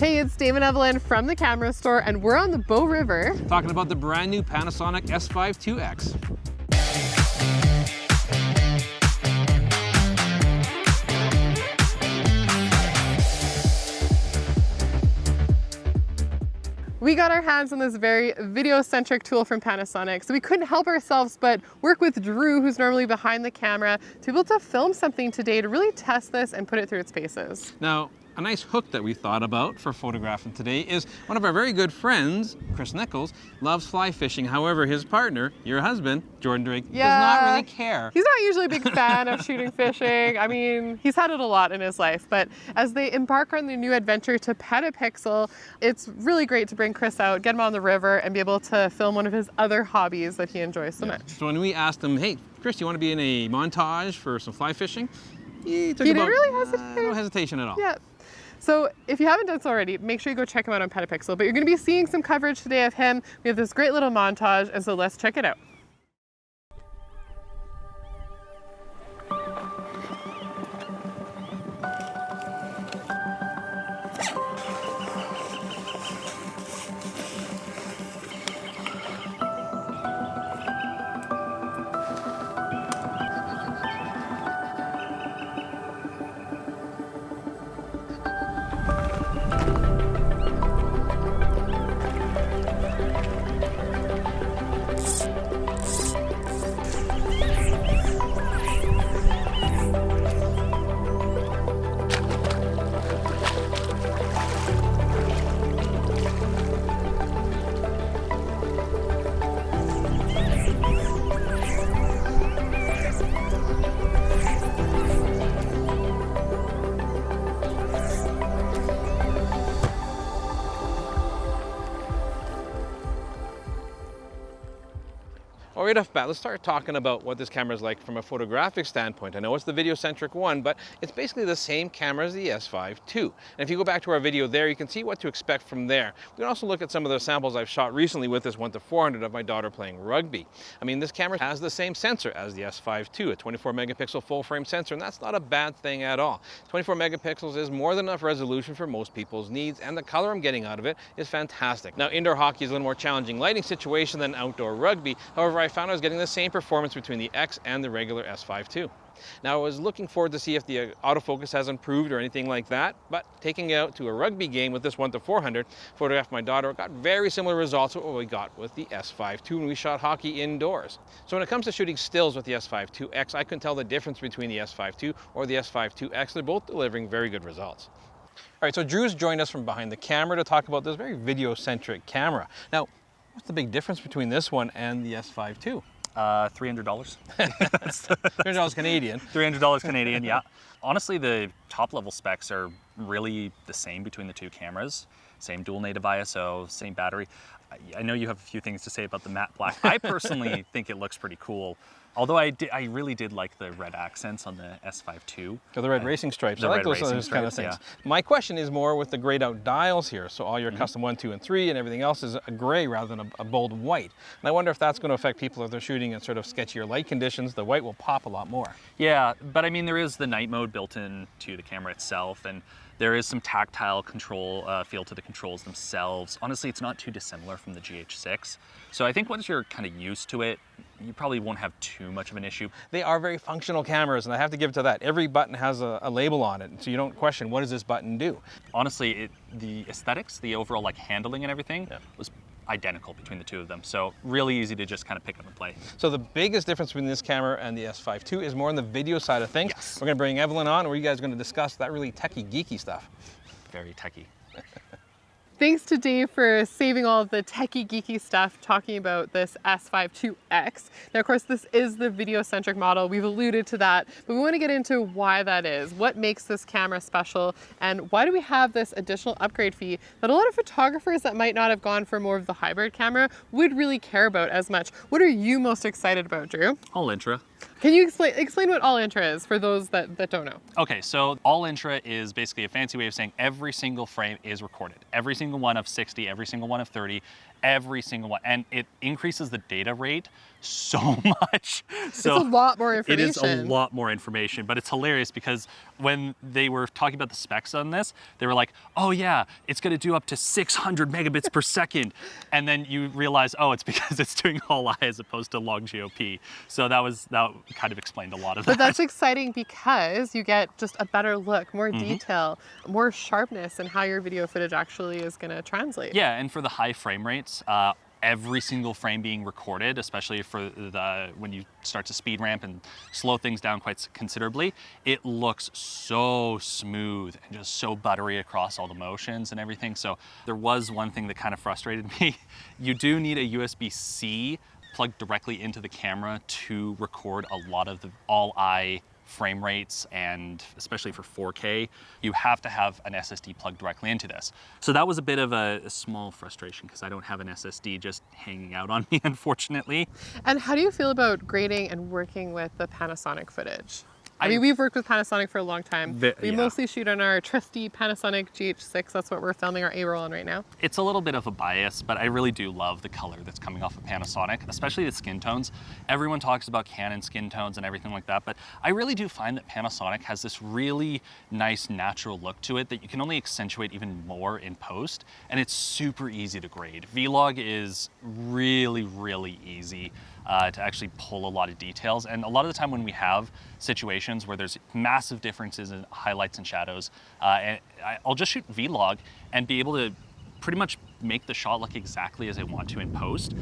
Hey, it's Dave and Evelyn from the camera store, and we're on the Bow River. Talking about the brand new Panasonic S5IIX. We got our hands on this very video-centric tool from Panasonic, so we couldn't help ourselves but work with Drew, who's normally behind the camera, to be able to film something today to really test this and put it through its paces. Now, a nice hook that we thought about for photographing today is one of our very good friends, Chris Niccolls, loves fly fishing. However, his partner, your husband, Jordan Drake, does not really care. He's not usually a big fan of shooting fishing. I mean, he's had it a lot in his life, but as they embark on their new adventure to PetaPixel, it's really great to bring Chris out, get him on the river, and be able to film one of his other hobbies that he enjoys so much. So when we asked him, hey, Chris, do you want to be in a montage for some fly fishing? He didn't really hesitate. No hesitation at all. Yeah. So if you haven't done so already, make sure you go check him out on PetaPixel, but you're going to be seeing some coverage today of him. We have this great little montage, and so let's check it out. Well, right off the bat, let's start talking about what this camera is like from a photographic standpoint. I know it's the video-centric one, but it's basically the same camera as the S5II. And if you go back to our video there, you can see what to expect from there. We can also look at some of the samples I've shot recently with this 1:400 of my daughter playing rugby. I mean, this camera has the same sensor as the S5II, a 24 megapixel full-frame sensor, and that's not a bad thing at all. 24 megapixels is more than enough resolution for most people's needs, and the color I'm getting out of it is fantastic. Now, indoor hockey is a little more challenging lighting situation than outdoor rugby. However, I found I was getting the same performance between the X and the regular S5II. Now, I was looking forward to see if the autofocus has improved or anything like that, but taking it out to a rugby game with this 1:400, photographed my daughter, got very similar results to what we got with the S5II when we shot hockey indoors. So when it comes to shooting stills with the S5IIX, I couldn't tell the difference between the S5II or the S5IIX. They're both delivering very good results. All right, so Drew's joined us from behind the camera to talk about this very video-centric camera. Now, what's the big difference between this one and the S5II? $300. $300 Canadian. $300 Canadian, yeah. Honestly, the top level specs are really the same between the two cameras. Same dual native ISO, same battery. I know you have a few things to say about the matte black. I personally think it looks pretty cool. Although I really did like the red accents on the S5II. Or the red racing stripes. I like those kind of things. Yeah. My question is more with the grayed out dials here. So all your custom 1, 2, and 3 and everything else is a gray rather than a bold white. And I wonder if that's going to affect people if they're shooting in sort of sketchier light conditions. The white will pop a lot more. Yeah, but I mean, there is the night mode built into the camera itself, and there is some tactile control feel to the controls themselves. Honestly, it's not too dissimilar from the GH6. So I think once you're kind of used to it, you probably won't have too much of an issue. They are very functional cameras, and I have to give it to that. Every button has a label on it, so you don't question, what does this button do? Honestly, the aesthetics, the overall like handling and everything was identical between the two of them. So really easy to just kind of pick up and play. So the biggest difference between this camera and the S5II is more on the video side of things. Yes. We're going to bring Evelyn on, and you guys are going to discuss that really techie, geeky stuff. Very techie. Thanks to Dave for saving all of the techie geeky stuff talking about this S5IIX. Now, of course, this is the video-centric model. We've alluded to that, but we want to get into why that is. What makes this camera special, and why do we have this additional upgrade fee that a lot of photographers that might not have gone for more of the hybrid camera would really care about as much? What are you most excited about, Drew? All Intra. Can you explain what All Intra is for those that don't know? Okay, so All Intra is basically a fancy way of saying every single frame is recorded. Every single one of 60, every single one of 30, every single one. And it increases the data rate so much. So it's a lot more information. It is a lot more information, but it's hilarious because when they were talking about the specs on this, they were like, oh yeah, it's gonna do up to 600 megabits per second. And then you realize, oh, it's because it's doing all eye as opposed to long GOP. So that kind of explained a lot of that. But that's exciting because you get just a better look, more detail, more sharpness in how your video footage actually is gonna translate. Yeah, and for the high frame rates, every single frame being recorded, especially for when you start to speed ramp and slow things down quite considerably, it looks so smooth and just so buttery across all the motions and everything. So there was one thing that kind of frustrated me. You do need a USB-C plugged directly into the camera to record a lot of the all-eye frame rates, and especially for 4K, you have to have an SSD plugged directly into this. So that was a bit of a small frustration because I don't have an SSD just hanging out on me, unfortunately. And how do you feel about grading and working with the Panasonic footage? I mean, we've worked with Panasonic for a long time. We mostly shoot on our trusty Panasonic GH6. That's what we're filming our A-roll on right now. It's a little bit of a bias, but I really do love the color that's coming off of Panasonic, especially the skin tones. Everyone talks about Canon skin tones and everything like that, but I really do find that Panasonic has this really nice natural look to it that you can only accentuate even more in post, and it's super easy to grade. Vlog is really, really easy to actually pull a lot of details. And a lot of the time when we have situations where there's massive differences in highlights and shadows, and I'll just shoot Vlog and be able to pretty much make the shot look exactly as I want to in post.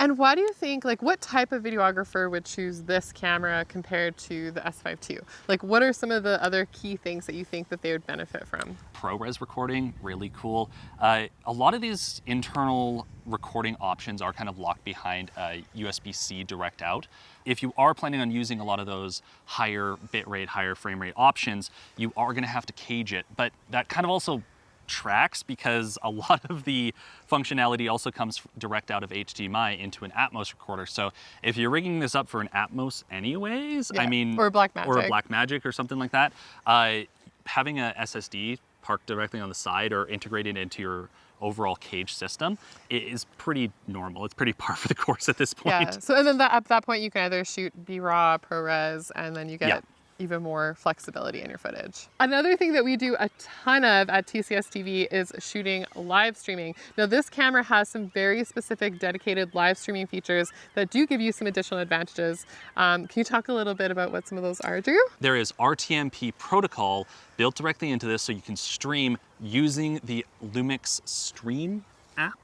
And why do you think, like, what type of videographer would choose this camera compared to the S5 II? Like, what are some of the other key things that you think that they would benefit from? ProRes recording, really cool. A lot of these internal recording options are kind of locked behind USB-C direct out. If you are planning on using a lot of those higher bitrate, higher frame rate options, you are gonna have to cage it, but that kind of also tracks because a lot of the functionality also comes direct out of HDMI into an Atmos recorder. So if you're rigging this up for an Atmos anyways, I mean, or a Blackmagic or something like that, having a SSD parked directly on the side or integrated into your overall cage system is pretty normal. It's pretty par for the course at this point. Yeah. So and then at that point you can either shoot B-RAW, ProRes, and then you get even more flexibility in your footage. Another thing that we do a ton of at TCSTV is shooting live streaming. Now this camera has some very specific dedicated live streaming features that do give you some additional advantages. Can you talk a little bit about what some of those are, Drew? There is RTMP protocol built directly into this so you can stream using the Lumix Stream app.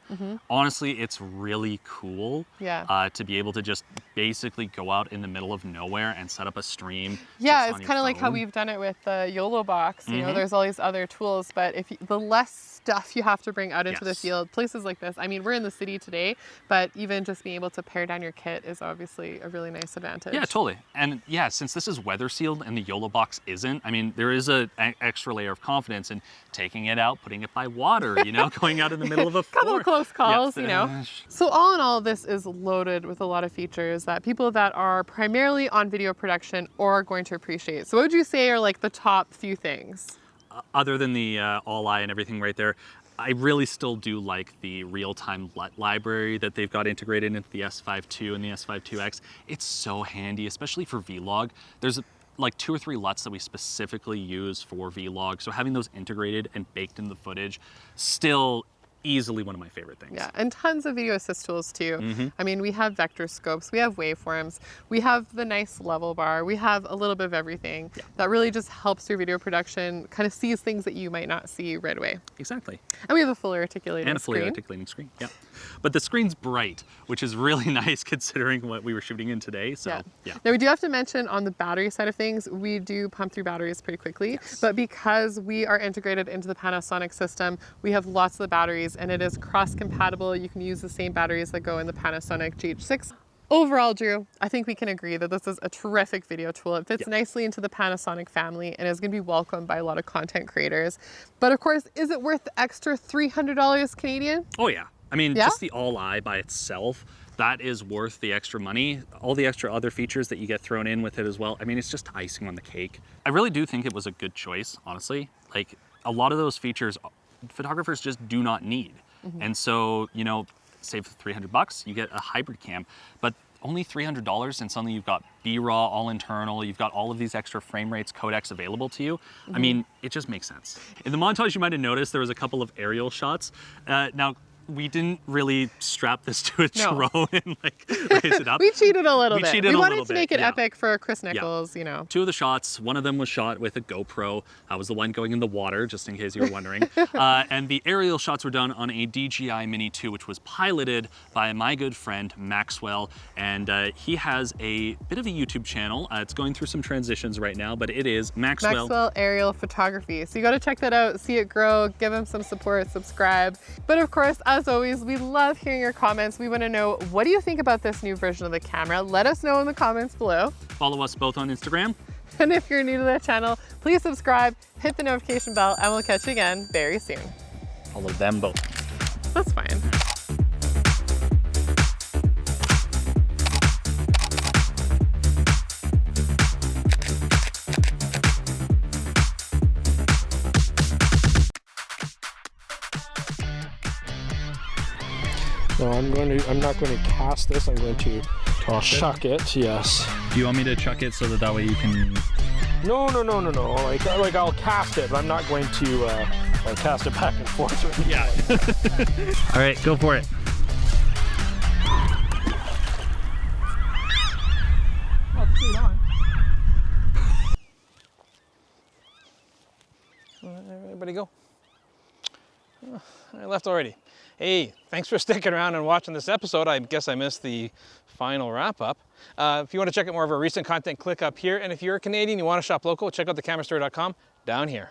Honestly, it's really cool to be able to just basically go out in the middle of nowhere and set up a stream. Yeah, it's kind of like how we've done it with the YOLO box. You know, there's all these other tools, but the less stuff you have to bring out into the field, places like this. I mean, we're in the city today, but even just being able to pare down your kit is obviously a really nice advantage. Yeah, totally. And yeah, since this is weather sealed and the YOLO box isn't, I mean, there is an extra layer of confidence in taking it out, putting it by water, you know, going out in the middle of a couple of close calls, you know. So all in all, this is loaded with a lot of features that people that are primarily on video production are going to appreciate. So what would you say are like the top few things? Other than the all-eye and everything right there, I really still do like the real-time LUT library that they've got integrated into the S5 II and the S5 IIX. It's so handy, especially for Vlog. There's like 2 or 3 LUTs that we specifically use for Vlog, so having those integrated and baked in the footage, still easily one of my favorite things. Yeah, and tons of video assist tools too. I mean, we have vector scopes, we have waveforms, we have the nice level bar, we have a little bit of everything that really just helps your video production kind of sees things that you might not see right away. Exactly. And we have a fully articulated screen. And a fully articulating screen, yeah. But the screen's bright, which is really nice considering what we were shooting in today, so yeah. Now we do have to mention on the battery side of things, we do pump through batteries pretty quickly, but because we are integrated into the Panasonic system, we have lots of the batteries and it is cross-compatible. You can use the same batteries that go in the Panasonic GH6. Overall, Drew, I think we can agree that this is a terrific video tool. It fits nicely into the Panasonic family and is going to be welcomed by a lot of content creators. But of course, is it worth the extra $300 Canadian? Oh yeah. I mean, just the all-eye by itself, that is worth the extra money. All the extra other features that you get thrown in with it as well. I mean, it's just icing on the cake. I really do think it was a good choice, honestly. Like, a lot of those features, photographers just do not need. And so, you know, save $300, you get a hybrid cam. But only $300, and suddenly you've got B-RAW, all internal, you've got all of these extra frame rates, codecs available to you. I mean, it just makes sense. In the montage, you might have noticed there was a couple of aerial shots. Now, we didn't really strap this to a drone and like raise it up. We cheated a little bit. We wanted to make it yeah. epic for Chris Niccolls, you know. 2 of the shots, one of them was shot with a GoPro. I was the one going in the water, just in case you were wondering. And the aerial shots were done on a DJI Mini 2, which was piloted by my good friend Maxwell. And he has a bit of a YouTube channel. It's going through some transitions right now, but it is Maxwell Aerial Photography. So you got to check that out, see it grow, give him some support, subscribe. But of course, as always, we love hearing your comments. We want to know, what do you think about this new version of the camera? Let us know in the comments below. Follow us both on Instagram. And if you're new to the channel, please subscribe, hit the notification bell, and we'll catch you again very soon. Follow them both. That's fine. No, I'm not going to cast this. I'm going to chuck it. Yes. Do you want me to chuck it so that way you can? No. Like I'll cast it, but I'm not going to cast it back and forth. Yeah. All right, go for it. Everybody go. I left already. Hey, thanks for sticking around and watching this episode. I guess I missed the final wrap up. If you want to check out more of our recent content, click up here. And if you're a Canadian, you want to shop local, check out thecamerastore.com down here.